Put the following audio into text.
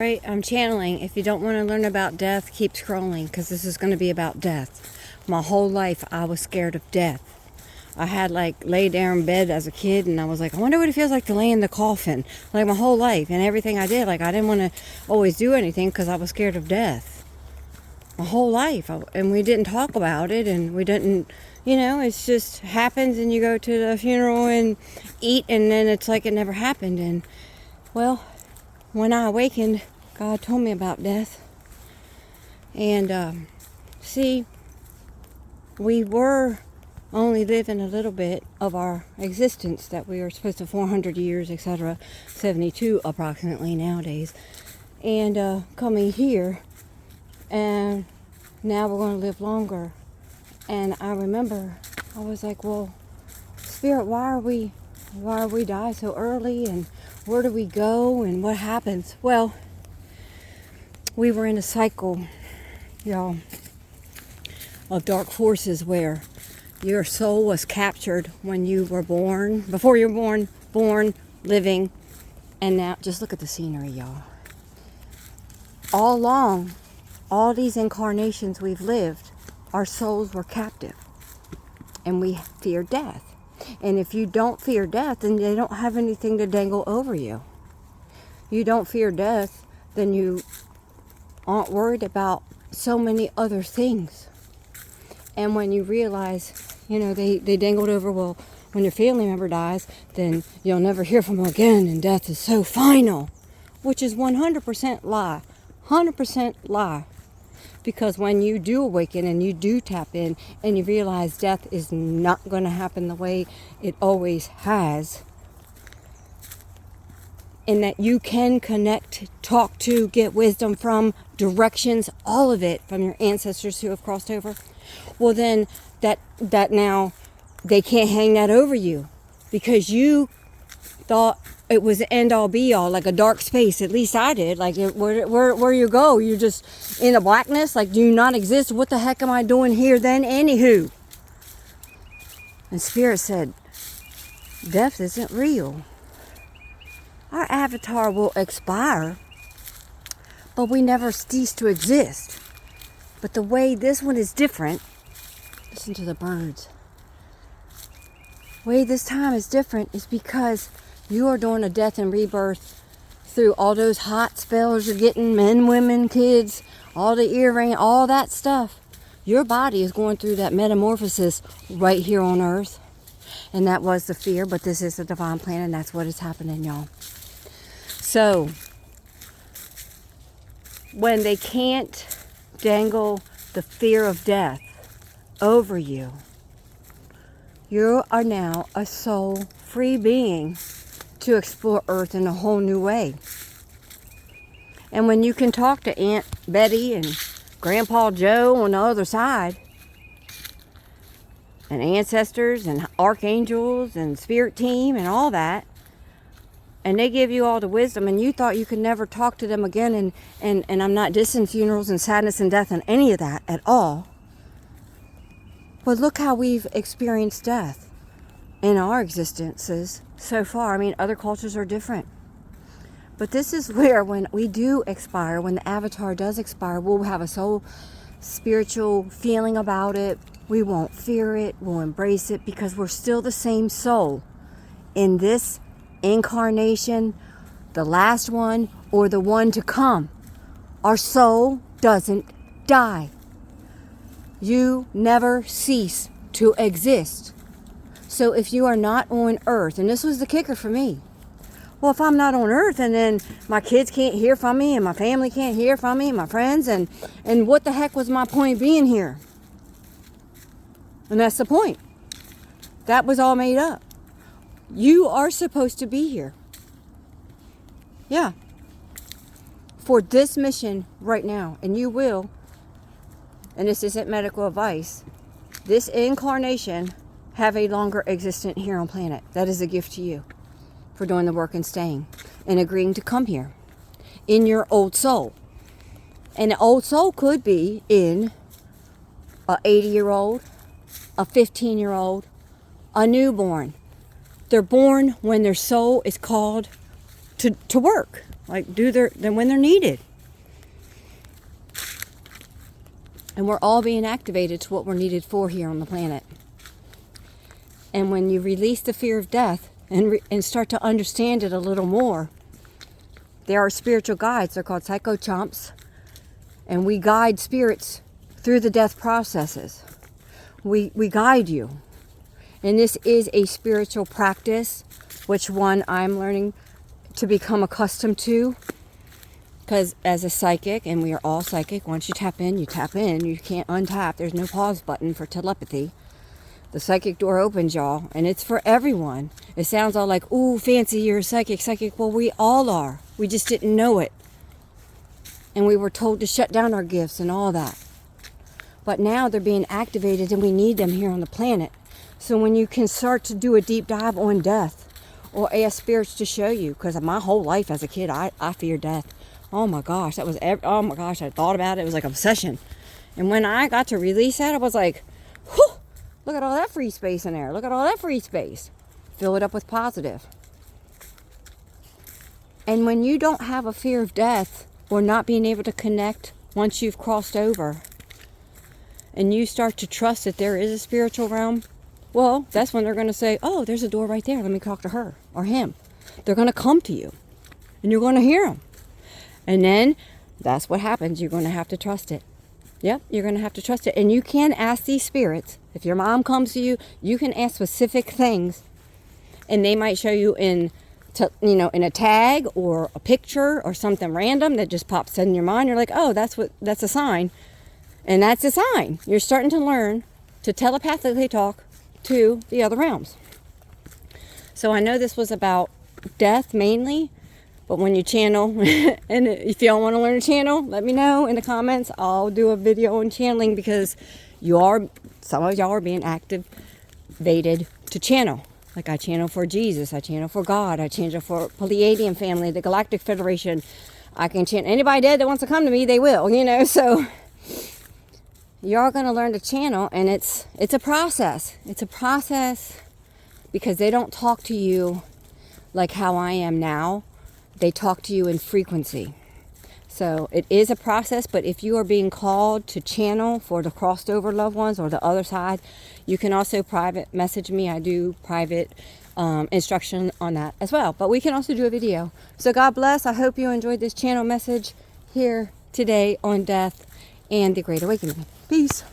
Right, I'm channeling. If you don't want to learn about death, keep scrolling, because this is going to be about death. My whole life, I was scared of death. I had lay down in bed as a kid, and I was like, I wonder what it feels like to lay in the coffin. Like my whole life, and everything I did, I didn't want to always do anything because I was scared of death. My whole life, and we didn't talk about it, and we didn't, it's just happens, and you go to the funeral and eat, and then it's like it never happened. And well, when I awakened, God told me about death. And see, we were only living a little bit of our existence that we were supposed to 400 years, etc., 72 approximately nowadays. And coming here, and now we're going to live longer. And I remember, I was like, well, Spirit, why are we die so early, and where do we go, and what happens? Well, we were in a cycle, y'all, of dark forces where your soul was captured when you were born, before you were born, living, and now just look at the scenery, y'all. All along, all these incarnations we've lived, our souls were captive, and we fear death. And if you don't fear death, then they don't have anything to dangle over you. You don't fear death, then you aren't worried about so many other things. And when you realize, they dangled over, well, when your family member dies, then you'll never hear from them again, and death is so final, which is 100% lie. 100% lie. Because when you do awaken and you do tap in and you realize death is not going to happen the way it always has, and that you can connect, talk to, get wisdom from, directions, all of it from your ancestors who have crossed over, well then that now they can't hang that over you, because you thought it was the end all be all, like a dark space. At least I did. Like where you go, you're just in the blackness. Like, do you not exist? What the heck am I doing here then? Anywho, and Spirit said, death isn't real. Our avatar will expire, but we never cease to exist. But the way this one is different, listen to the birds. The way this time is different is because you are doing a death and rebirth through all those hot spells you're getting, men, women, kids, all the earring, all that stuff. Your body is going through that metamorphosis right here on earth. And that was the fear, but this is the divine plan, and that's what is happening, y'all. So, when they can't dangle the fear of death over you, you are now a soul-free being to explore Earth in a whole new way. And when you can talk to Aunt Betty and Grandpa Joe on the other side, and ancestors and archangels and spirit team and all that, and they give you all the wisdom, and you thought you could never talk to them again, and I'm not dissing funerals and sadness and death and any of that at all. But look how we've experienced death in our existences so far. I mean, other cultures are different. But this is where, when we do expire, when the avatar does expire, we'll have a soul spiritual feeling about it. We won't fear it. We'll embrace it, because we're still the same soul in this incarnation, the last one, or the one to come. Our soul doesn't die. You never cease to exist. So if you are not on earth, and this was the kicker for me, well, if I'm not on earth, and then my kids can't hear from me, and my family can't hear from me, and my friends, and what the heck was my point being here? And that's the point. That was all made up. You are supposed to be here. Yeah. For this mission right now, and you will, and this isn't medical advice, this incarnation have a longer existence here on planet. That is a gift to you for doing the work and staying and agreeing to come here in your old soul. And the old soul could be in a 80-year-old, a 15-year-old, a newborn. They're born when their soul is called to work. like then when they're needed. And we're all being activated to what we're needed for here on the planet. And when you release the fear of death and start to understand it a little more, there are spiritual guides. They're called psychochomps. And we guide spirits through the death processes. We guide you. And this is a spiritual practice, which one I'm learning to become accustomed to. Because as a psychic, and we are all psychic, once you tap in, you tap in. You can't untap. There's no pause button for telepathy. The psychic door opens, y'all, and it's for everyone. It sounds all like, ooh, fancy, you're a psychic. Well, we all are. We just didn't know it. And we were told to shut down our gifts and all that. But now they're being activated, and we need them here on the planet. So when you can start to do a deep dive on death, or ask spirits to show you, because my whole life as a kid, I feared death. Oh my gosh, oh my gosh, I thought about it. It was like obsession. And when I got to release that, I was like, whew, look at all that free space in there. Look at all that free space. Fill it up with positive. And when you don't have a fear of death or not being able to connect once you've crossed over, and you start to trust that there is a spiritual realm, well, that's when they're going to say, oh, there's a door right there. Let me talk to her or him. They're going to come to you, and you're going to hear them. And then that's what happens. You're going to have to trust it. Yep, you're going to have to trust it. And you can ask these spirits. If your mom comes to you, you can ask specific things. And they might show you in a tag or a picture or something random that just pops in your mind. You're like, oh, that's a sign. And that's a sign. You're starting to learn to telepathically talk to the other realms. So I know this was about death mainly. But when you channel, and if y'all want to learn to channel, let me know in the comments. I'll do a video on channeling, because some of y'all are being activated to channel. Like I channel for Jesus, I channel for God, I channel for Pleiadian family, the Galactic Federation. I can channel anybody dead that wants to come to me, they will, So you're going to learn to channel, and it's a process. It's a process because they don't talk to you like how I am now. They talk to you in frequency. So it is a process, but if you are being called to channel for the crossed over loved ones or the other side, you can also private message me. I do private instruction on that as well. But we can also do a video. So God bless. I hope you enjoyed this channel message here today on death and the Great Awakening. Peace.